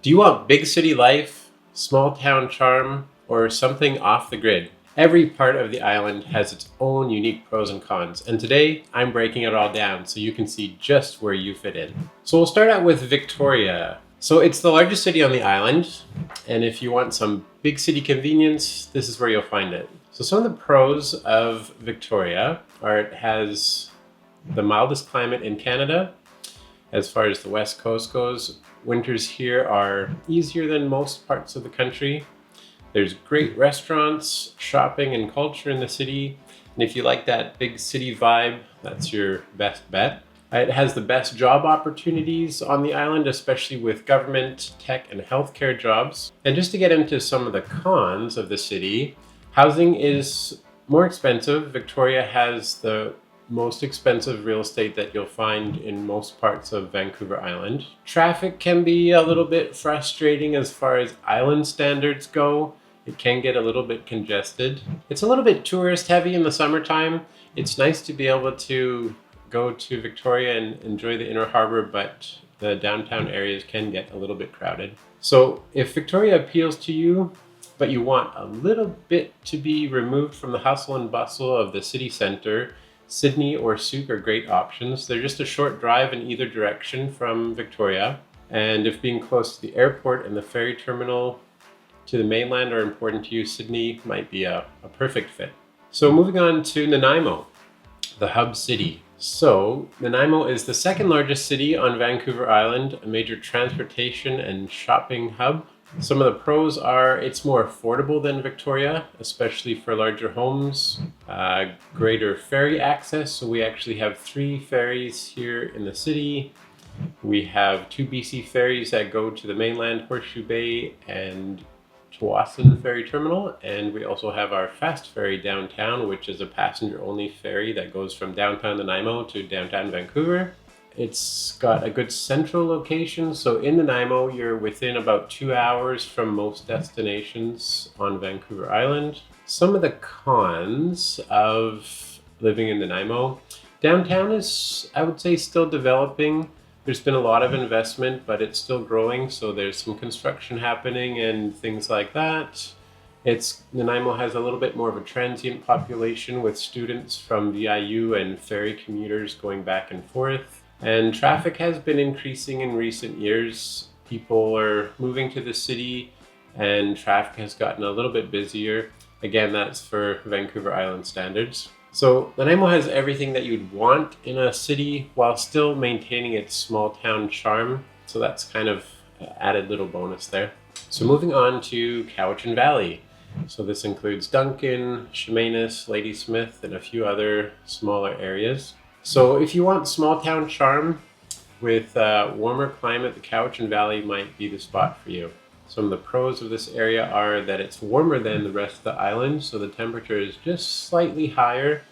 Do you want big city life, small town charm, or something off the grid? Every part of the island has its own unique pros and cons, and today I'm breaking it all down so you can see just where you fit in. So we'll start out with Victoria. So it's the largest city on the island, and if you want some big city convenience, this is where you'll find it. So some of the pros of Victoria are it has the mildest climate in Canada. As far as the West Coast goes, winters here are easier than most parts of the country. There's great restaurants, shopping, and culture in the city. And if you like that big city vibe, that's your best bet. It has the best job opportunities on the island, especially with government, tech, and healthcare jobs. And just to get into some of the cons of the city, housing is more expensive. Victoria has the most expensive real estate that you'll find in most parts of Vancouver Island. Traffic can be a little bit frustrating as far as island standards go. It can get a little bit congested. It's a little bit tourist heavy in the summertime. It's nice to be able to go to Victoria and enjoy the inner harbor, but the downtown areas can get a little bit crowded. So if Victoria appeals to you, but you want a little bit to be removed from the hustle and bustle of the city center, Sydney or Souk are great options. They're just a short drive in either direction from Victoria. And if being close to the airport and the ferry terminal to the mainland are important to you, Sydney might be a perfect fit. So moving on to Nanaimo, the hub city. So Nanaimo is the second largest city on Vancouver Island, a major transportation and shopping hub. Some of the pros are it's more affordable than Victoria, especially for larger homes. Greater ferry access, so we actually have 3 ferries here in the city. We have 2 BC ferries that go to the mainland, Horseshoe Bay and Tsawwassen Ferry Terminal, and we also have our fast ferry downtown, which is a passenger-only ferry that goes from downtown Nanaimo to downtown Vancouver. It's got a good central location, so in Nanaimo you're within about 2 hours from most destinations on Vancouver Island. Some of the cons of living in Nanaimo: downtown is, I would say, still developing. There's been a lot of investment, but it's still growing, so there's some construction happening and things like that. Nanaimo has a little bit more of a transient population with students from VIU and ferry commuters going back and forth. And traffic has been increasing in recent years. People are moving to the city and traffic has gotten a little bit busier. Again, that's for Vancouver Island standards. So Nanaimo has everything that you'd want in a city while still maintaining its small town charm. So that's kind of an added little bonus there. So moving on to Cowichan Valley. So this includes Duncan, Chemainus, Ladysmith, and a few other smaller areas. So if you want small town charm with a warmer climate, the Cowichan Valley might be the spot for you. Some of the pros of this area are that it's warmer than the rest of the island, so the temperature is just slightly higher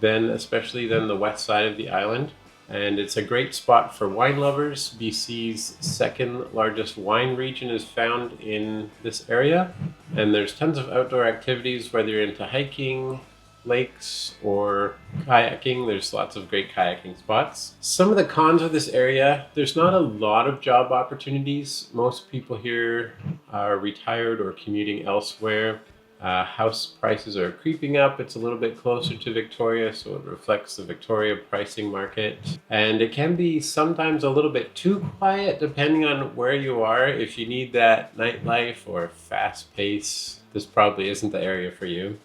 especially than the west side of the island. And it's a great spot for wine lovers. BC's second largest wine region is found in this area. And there's tons of outdoor activities, whether you're into hiking, lakes, or kayaking. There's lots of great kayaking spots. Some of the cons of this area: there's not a lot of job opportunities. Most people here are retired or commuting elsewhere. House prices are creeping up. It's a little bit closer to Victoria, so it reflects the Victoria pricing market. And it can be sometimes a little bit too quiet depending on where you are. If you need that nightlife or fast pace, this probably isn't the area for you.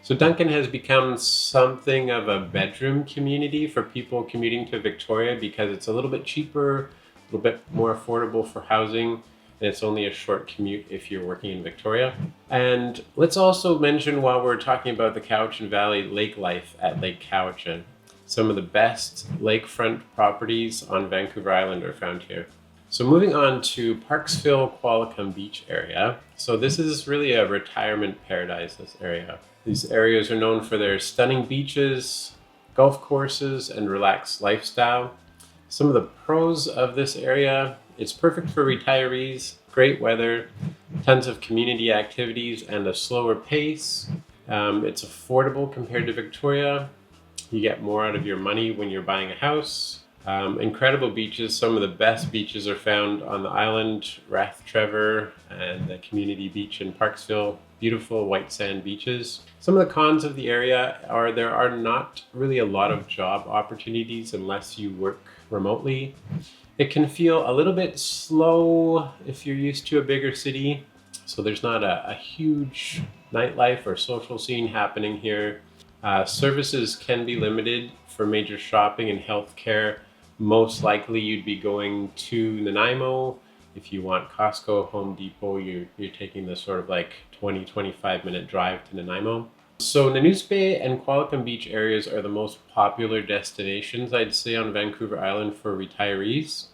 So Duncan has become something of a bedroom community for people commuting to Victoria because it's a little bit cheaper, a little bit more affordable for housing, and it's only a short commute if you're working in Victoria. And let's also mention, while we're talking about the Cowichan Valley, lake life at Lake Cowichan. Some of the best lakefront properties on Vancouver Island are found here. So moving on to Parksville, Qualicum Beach area. So this is really a retirement paradise, this area. These areas are known for their stunning beaches, golf courses, and relaxed lifestyle. Some of the pros of this area: it's perfect for retirees, great weather, tons of community activities, and a slower pace. It's affordable compared to Victoria. You get more out of your money when you're buying a house. Incredible beaches. Some of the best beaches are found on the island, Rathtrevor and the community beach in Parksville. Beautiful white sand beaches. Some of the cons of the area are there are not really a lot of job opportunities unless you work remotely. It can feel a little bit slow if you're used to a bigger city. So there's not a huge nightlife or social scene happening here. Services can be limited for major shopping and healthcare. Most likely you'd be going to Nanaimo. If you want Costco, Home Depot, you're taking the sort of like 20-25 minute drive to Nanaimo. So Nanoose Bay and Qualicum Beach areas are the most popular destinations, I'd say, on Vancouver Island for retirees,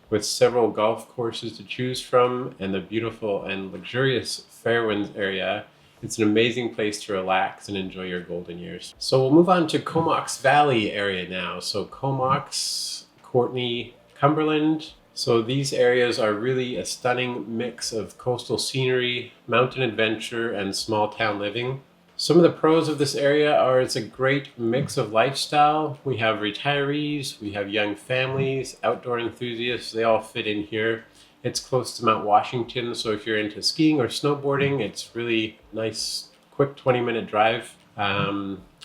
with several golf courses to choose from and the beautiful and luxurious Fairwinds area. It's an amazing place to relax and enjoy your golden years. So we'll move on to Comox Valley area now. So Comox, Courtenay, Cumberland. So these areas are really a stunning mix of coastal scenery, mountain adventure, and small town living. Some of the pros of this area are it's a great mix of lifestyle. We have retirees, we have young families, outdoor enthusiasts, they all fit in here. It's close to Mount Washington, so if you're into skiing or snowboarding, it's really nice, quick 20-minute drive.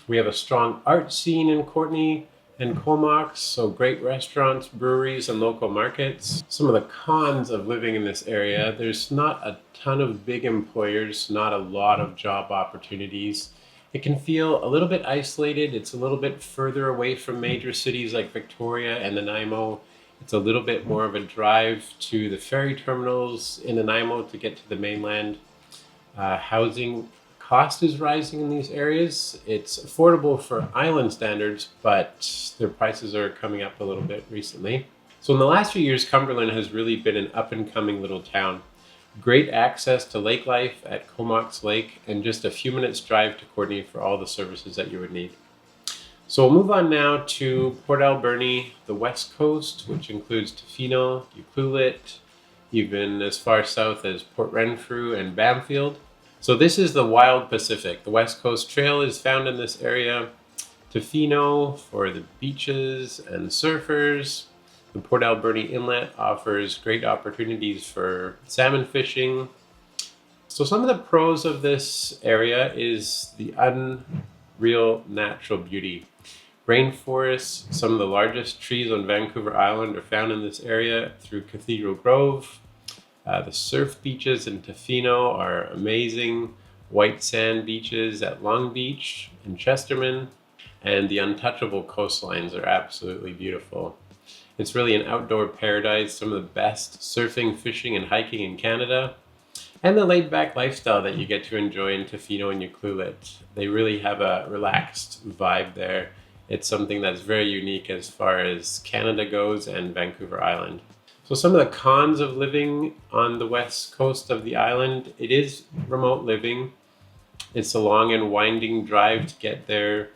We have a strong art scene in Courtenay and Comox, so great restaurants, breweries, and local markets. Some of the cons of living in this area, there's not a ton of big employers, not a lot of job opportunities. It can feel a little bit isolated. It's a little bit further away from major cities like Victoria and Nanaimo. It's a little bit more of a drive to the ferry terminals in Nanaimo to get to the mainland. Housing cost is rising in these areas. It's affordable for island standards, but their prices are coming up a little bit recently. So in the last few years, Cumberland has really been an up-and-coming little town. Great access to lake life at Comox Lake and just a few minutes drive to Courtenay for all the services that you would need. So we'll move on now to Port Alberni, the west coast, which includes Tofino, Ucluelet, even as far south as Port Renfrew and Bamfield. So this is the wild Pacific. The West Coast Trail is found in this area. Tofino for the beaches and surfers. The Port Alberni Inlet offers great opportunities for salmon fishing. So some of the pros of this area is the unreal natural beauty. Rainforests, some of the largest trees on Vancouver Island are found in this area through Cathedral Grove. The surf beaches in Tofino are amazing. White sand beaches at Long Beach and Chesterman, and the untouchable coastlines are absolutely beautiful. It's really an outdoor paradise, some of the best surfing, fishing, and hiking in Canada, and the laid-back lifestyle that you get to enjoy in Tofino and Ucluelet. They really have a relaxed vibe there. It's something that's very unique as far as Canada goes and Vancouver Island. So some of the cons of living on the west coast of the island, it is remote living. It's a long and winding drive to get there.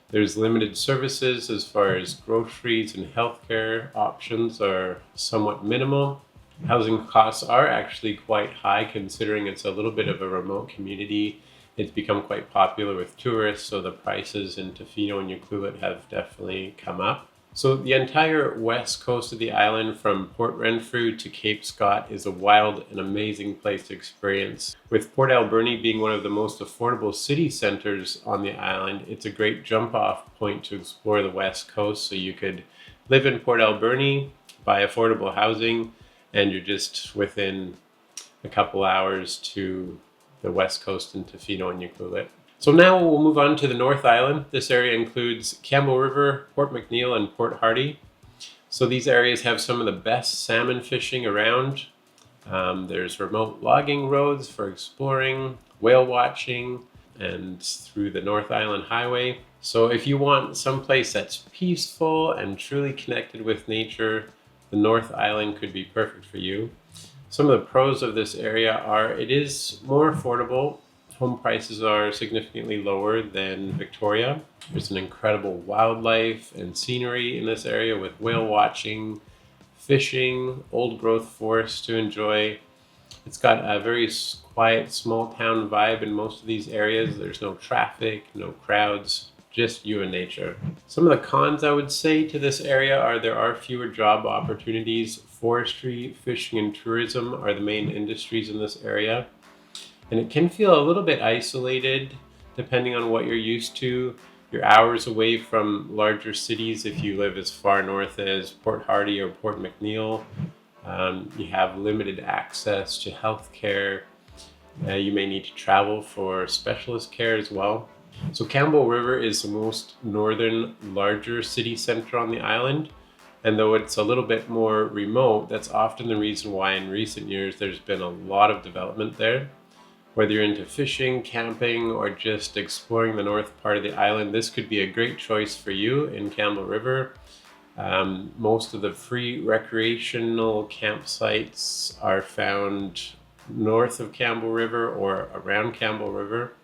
There's limited services as far as groceries and healthcare options are somewhat minimal. Housing costs are actually quite high considering it's a little bit of a remote community. It's become quite popular with tourists, so the prices in Tofino and Ucluelet have definitely come up. So the entire west coast of the island from Port Renfrew to Cape Scott is a wild and amazing place to experience. With Port Alberni being one of the most affordable city centers on the island, it's a great jump-off point to explore the west coast. So you could live in Port Alberni, buy affordable housing, and you're just within a couple hours to the west coast in Tofino and Ucluelet. So now we'll move on to the North Island. This area includes Campbell River, Port McNeill, and Port Hardy. So these areas have some of the best salmon fishing around. There's remote logging roads for exploring, whale watching, and through the North Island Highway. So if you want someplace that's peaceful and truly connected with nature, the North Island could be perfect for you. Some of the pros of this area are it is more affordable. Home prices are significantly lower than Victoria. There's an incredible wildlife and scenery in this area with whale watching, fishing, old growth forests to enjoy. It's got a very quiet, small town vibe in most of these areas. There's no traffic, no crowds, just you and nature. Some of the cons I would say to this area are there are fewer job opportunities. Forestry, fishing, and tourism are the main industries in this area. And it can feel a little bit isolated depending on what you're used to. You're hours away from larger cities if you live as far north as Port Hardy or Port McNeill. You have limited access to healthcare. You may need to travel for specialist care as well. So Campbell River is the most northern, larger city center on the island. And though it's a little bit more remote, that's often the reason why in recent years there's been a lot of development there. Whether you're into fishing, camping, or just exploring the north part of the island, this could be a great choice for you in Campbell River. Most of the free recreational campsites are found north of Campbell River or around Campbell River.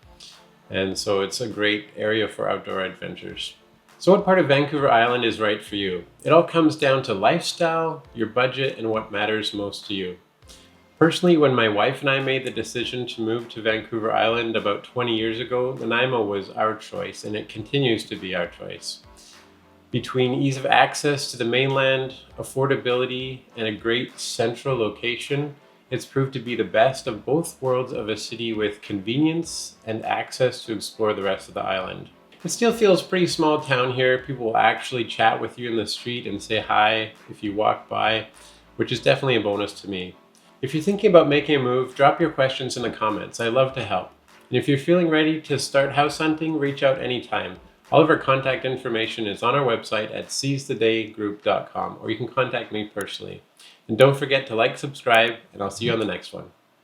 And so it's a great area for outdoor adventures. So what part of Vancouver Island is right for you? It all comes down to lifestyle, your budget, and what matters most to you. Personally, when my wife and I made the decision to move to Vancouver Island about 20 years ago, Nanaimo was our choice, and it continues to be our choice. Between ease of access to the mainland, affordability, and a great central location, it's proved to be the best of both worlds of a city with convenience and access to explore the rest of the island. It still feels pretty small town here. People will actually chat with you in the street and say hi if you walk by, which is definitely a bonus to me. If you're thinking about making a move, drop your questions in the comments. I love to help. And if you're feeling ready to start house hunting, reach out anytime. All of our contact information is on our website at seizethedaygroup.com, or you can contact me personally. And don't forget to like, subscribe, and I'll see you on the next one.